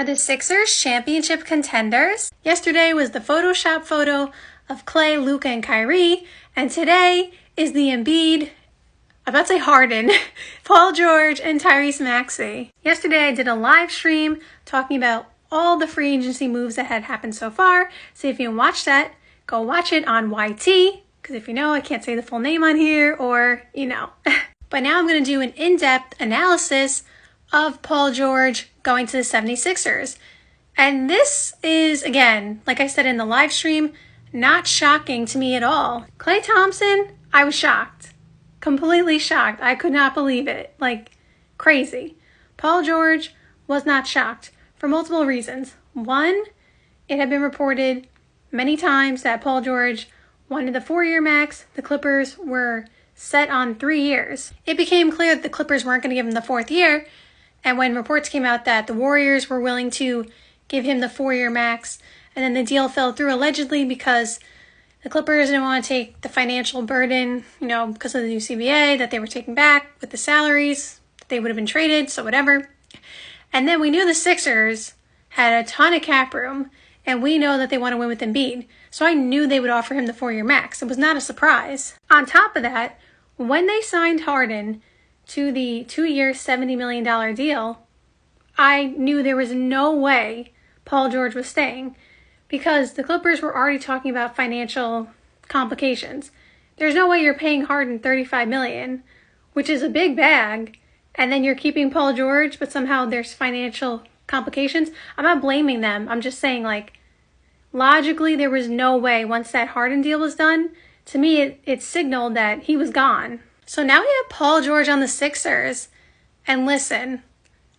Are the Sixers championship contenders? Yesterday was the Photoshop photo of Clay, Luka, and Kyrie, and today is the Embiid, I'm about to say Harden, Paul George, and Tyrese Maxey. Yesterday I did a live stream talking about all the free agency moves that had happened so far. So if you didn't watch that, go watch it on YT, because if you know, I can't say the full name on here, or you know. But now I'm going to do an in-depth analysis of Paul George going to the 76ers. And this is, again, like I said in the live stream, not shocking to me at all. Klay Thompson, I was shocked. Completely shocked. I could not believe it. Like, crazy. Paul George was not shocked for multiple reasons. One, it had been reported many times that Paul George wanted the 4-year max. The Clippers were set on 3 years. It became clear that the Clippers weren't going to give him the 4th year. And when reports came out that the Warriors were willing to give him the 4-year max, and then the deal fell through allegedly because the Clippers didn't want to take the financial burden, because of the new CBA that they were taking back with the salaries that they would have been traded, so whatever. And then we knew the Sixers had a ton of cap room, and we know that they want to win with Embiid. So I knew they would offer him the 4-year max. It was not a surprise. On top of that, when they signed Harden to the 2-year, $70 million deal, I knew there was no way Paul George was staying because the Clippers were already talking about financial complications. There's no way you're paying Harden $35 million, which is a big bag, and then you're keeping Paul George, but somehow there's financial complications. I'm not blaming them. I'm just saying, logically, there was no way once that Harden deal was done. To me, it signaled that he was gone. So now we have Paul George on the Sixers. And listen,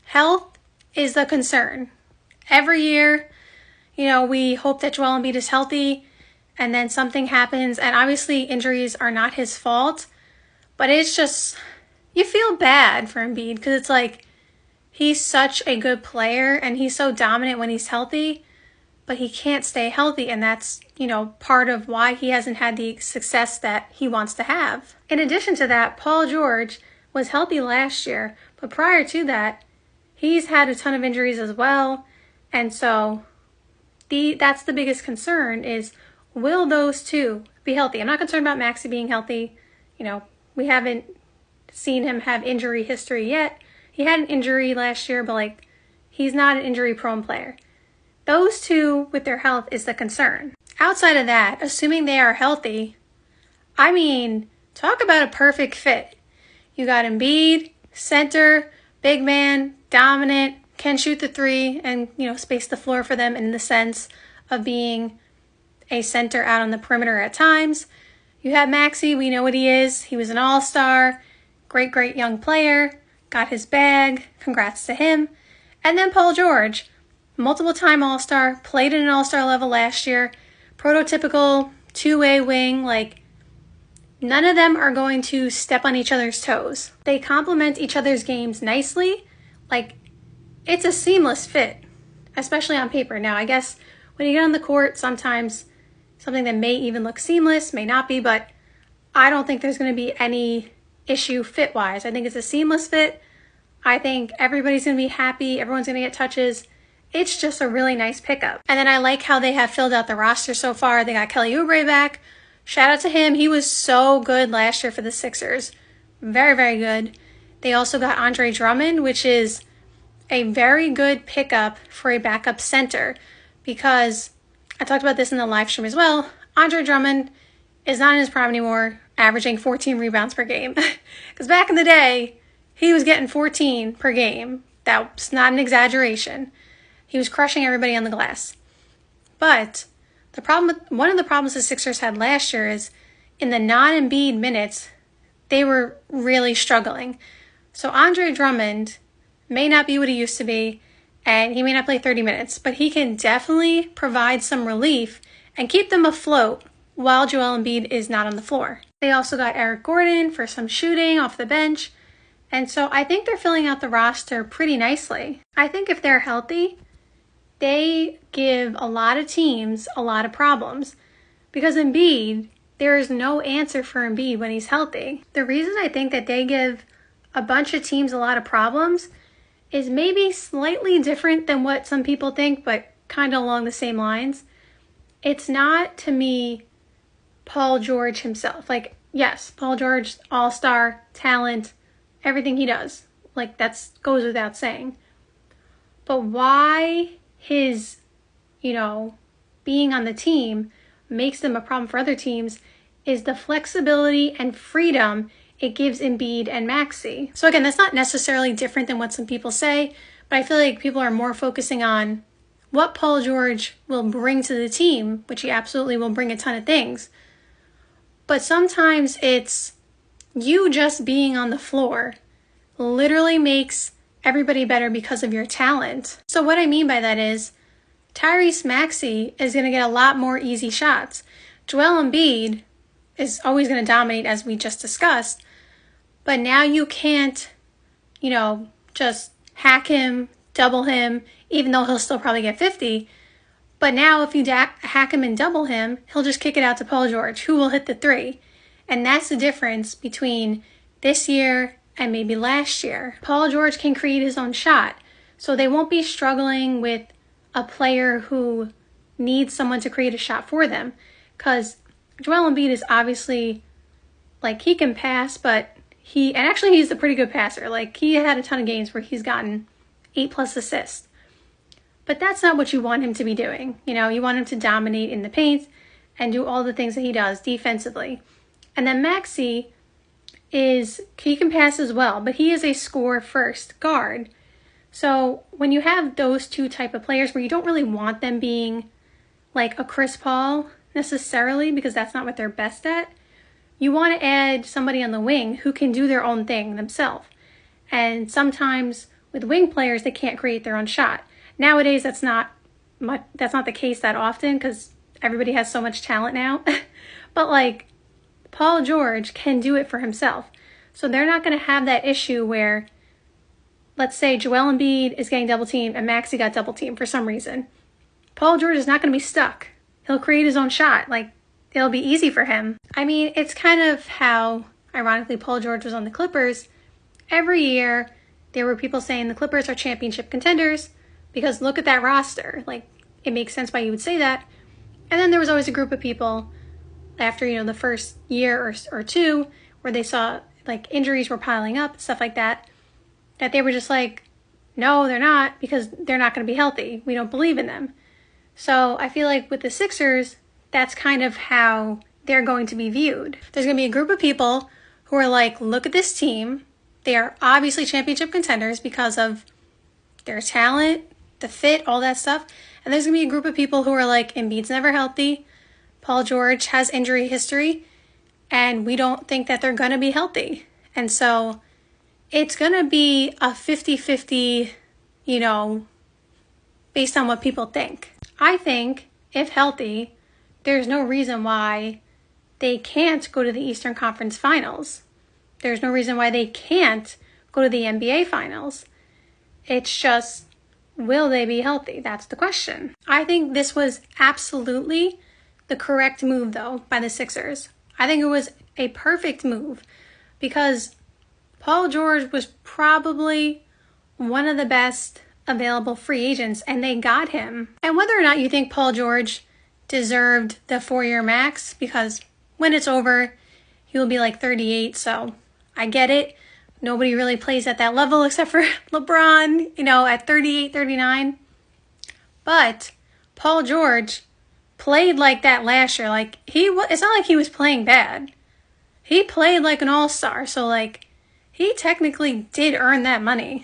health is the concern. Every year, we hope that Joel Embiid is healthy and then something happens. And obviously injuries are not his fault. But it's just, you feel bad for Embiid because it's he's such a good player and he's so dominant when he's healthy. But he can't stay healthy, and that's, part of why he hasn't had the success that he wants to have. In addition to that, Paul George was healthy last year, but prior to that, he's had a ton of injuries as well, and so that's the biggest concern is, will those two be healthy? I'm not concerned about Maxey being healthy. We haven't seen him have injury history yet. He had an injury last year, but, he's not an injury-prone player. Those two with their health is the concern. Outside of that, assuming they are healthy, talk about a perfect fit. You got Embiid, center, big man, dominant, can shoot the 3 and, space the floor for them in the sense of being a center out on the perimeter at times. You have Maxey, we know what he is. He was an all-star, great young player, got his bag, congrats to him. And then Paul George, multiple-time All-Star, played at an All-Star level last year, prototypical two-way wing, none of them are going to step on each other's toes. They complement each other's games nicely. It's a seamless fit, especially on paper. Now, I guess when you get on the court, sometimes something that may even look seamless may not be, but I don't think there's going to be any issue fit-wise. I think it's a seamless fit. I think everybody's going to be happy. Everyone's going to get touches. It's just a really nice pickup. And then I like how they have filled out the roster so far. They got Kelly Oubre back. Shout out to him. He was so good last year for the Sixers. Very, very good. They also got Andre Drummond, which is a very good pickup for a backup center because I talked about this in the live stream as well. Andre Drummond is not in his prime anymore, averaging 14 rebounds per game. Because back in the day, he was getting 14 per game. That's not an exaggeration. He was crushing everybody on the glass. But one of the problems the Sixers had last year is in the non-Embiid minutes, they were really struggling. So Andre Drummond may not be what he used to be, and he may not play 30 minutes, but he can definitely provide some relief and keep them afloat while Joel Embiid is not on the floor. They also got Eric Gordon for some shooting off the bench, and so I think they're filling out the roster pretty nicely. I think if they're healthy, they give a lot of teams a lot of problems because Embiid, there is no answer for Embiid when he's healthy. The reason I think that they give a bunch of teams a lot of problems is maybe slightly different than what some people think, but kind of along the same lines. It's not, to me, Paul George himself. Like, yes, Paul George, all-star, talent, everything he does. Like, that goes without saying. But why his, being on the team makes them a problem for other teams is the flexibility and freedom it gives Embiid and Maxey. So again, that's not necessarily different than what some people say, but I feel like people are more focusing on what Paul George will bring to the team, which he absolutely will bring a ton of things. But sometimes it's you just being on the floor literally makes everybody better because of your talent. So what I mean by that is Tyrese Maxey is going to get a lot more easy shots. Joel Embiid is always going to dominate, as we just discussed, but now you can't, just hack him, double him, even though he'll still probably get 50. But now if you hack him and double him, he'll just kick it out to Paul George, who will hit the three. And that's the difference between this year and maybe last year. Paul George can create his own shot, so they won't be struggling with a player who needs someone to create a shot for them. Because Joel Embiid is obviously, he can pass, but he's a pretty good passer. He had a ton of games where he's gotten 8+ assists. But that's not what you want him to be doing. You want him to dominate in the paint and do all the things that he does defensively. And then Maxey he can pass as well, but he is a score-first guard. So when you have those two type of players where you don't really want them being like a Chris Paul necessarily, because that's not what they're best at, you want to add somebody on the wing who can do their own thing themselves. And sometimes with wing players, they can't create their own shot. Nowadays, that's not the case that often because everybody has so much talent now. But Paul George can do it for himself. So they're not going to have that issue where, let's say Joel Embiid is getting double teamed and Maxey got double teamed for some reason. Paul George is not going to be stuck. He'll create his own shot. It'll be easy for him. I mean, it's kind of how, ironically, Paul George was on the Clippers. Every year, there were people saying the Clippers are championship contenders because look at that roster. It makes sense why you would say that. And then there was always a group of people after, the first year or two where they saw, injuries were piling up, stuff like that they were just no, they're not, because they're not going to be healthy. We don't believe in them. So I feel like with the Sixers, that's kind of how they're going to be viewed. There's going to be a group of people who are look at this team. They are obviously championship contenders because of their talent, the fit, all that stuff. And there's going to be a group of people who are Embiid's never healthy. Paul George has injury history, and we don't think that they're going to be healthy. And so it's going to be a 50-50, based on what people think. I think, if healthy, there's no reason why they can't go to the Eastern Conference Finals. There's no reason why they can't go to the NBA Finals. It's just, will they be healthy? That's the question. I think this was absolutely the correct move, though, by the Sixers. I think it was a perfect move because Paul George was probably one of the best available free agents, and they got him. And whether or not you think Paul George deserved the 4-year max, because when it's over, he will be 38, so I get it. Nobody really plays at that level except for LeBron, at 38, 39. But Paul George played like that last year. It's not like he was playing bad. He played like an all-star, so he technically did earn that money.